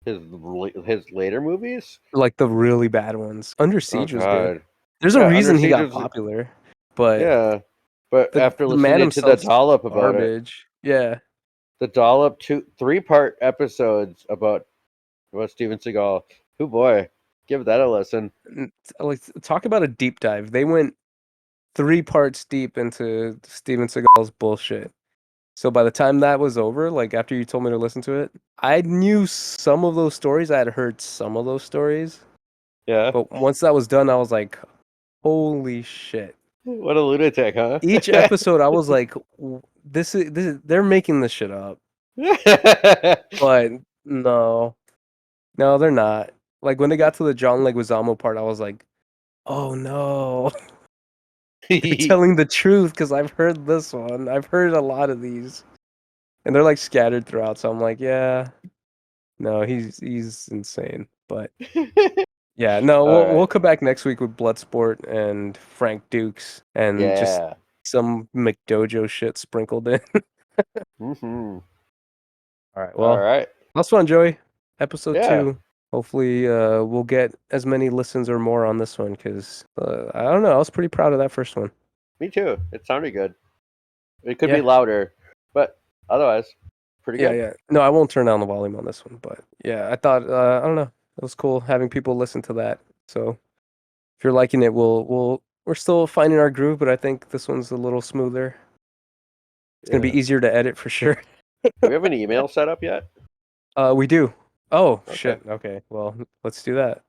his later movies? Like the really bad ones. Under Siege was good. God. There's Yeah, a reason Under he got Siege was- popular, but Yeah. But after the man listening to the himself's dollop about it, garbage. Yeah, the dollop 3-part episodes about Steven Seagal. Oh boy, give that a listen. like talk about a deep dive. They went 3 parts deep into Steven Seagal's bullshit. So by the time that was over, like after you told me to listen to it, I knew some of those stories. I had heard some of those stories, Yeah. but once that was done, I was like, "Holy shit!" What a lunatic, huh? Each episode, I was like, this is they're making this shit up." But no, they're not. Like when they got to the John Leguizamo part, I was like, "Oh no, they're telling the truth." Because I've heard this one. I've heard a lot of these. and they're like scattered throughout. So I'm like, yeah, no, he's insane. But yeah, no, All we'll right. come back next week with Bloodsport and Frank Dukes and just Yeah. some McDojo shit sprinkled in. Mm-hmm. All right, All well, right. that's fun, Joey. Episode Yeah. 2. Hopefully, we'll get as many listens or more on this one because I don't know. I was pretty proud of that first one. Me too. It sounded good. It could Yeah. be louder, but otherwise, pretty Yeah, good. yeah. No, I won't turn down the volume on this one, but yeah, I thought I don't know. It was cool having people listen to that. So if you're liking it, we're still finding our groove, but I think this one's a little smoother. It's gonna Yeah. be easier to edit for sure. Do we have an email set up yet? We do. Oh Okay. shit. Okay. Well, let's do that.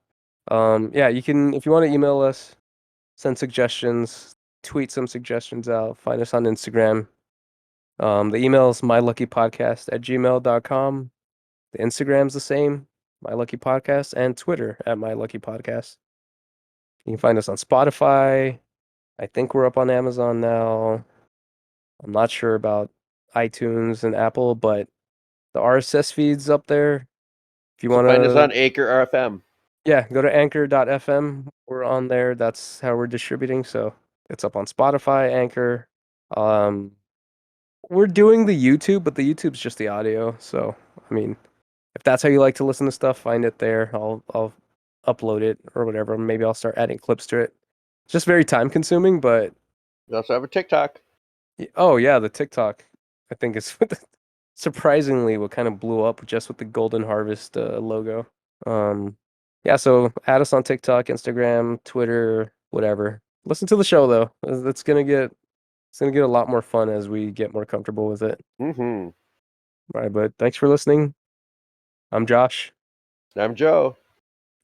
Yeah, you can if you want to email us, send suggestions, tweet some suggestions out, find us on Instagram. The email is myluckypodcast@gmail.com. The Instagram's the same, My Lucky Podcast, and Twitter @MyLuckyPodcast. You can find us on Spotify. I think we're up on Amazon now. I'm not sure about iTunes and Apple, but the RSS feed's up there. If you So want find us to, on Acre FM. yeah, go to anchor.fm. We're on there. That's how we're distributing. So it's up on Spotify, Anchor. Um, we're doing the YouTube, but the YouTube's just the audio. So, I mean, if that's how you like to listen to stuff, find it there. I'll upload it or whatever. Maybe I'll start adding clips to it. It's just very time consuming, but We also have a TikTok. oh yeah, the TikTok I think is surprisingly what kind of blew up just with the Golden Harvest logo. Yeah, so add us on TikTok, Instagram, Twitter, whatever. Listen to the show though. It's gonna get a lot more fun as we get more comfortable with it. Mm-hmm. All right, but thanks for listening. I'm Josh. I'm Joe.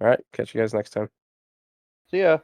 All right, catch you guys next time. See ya.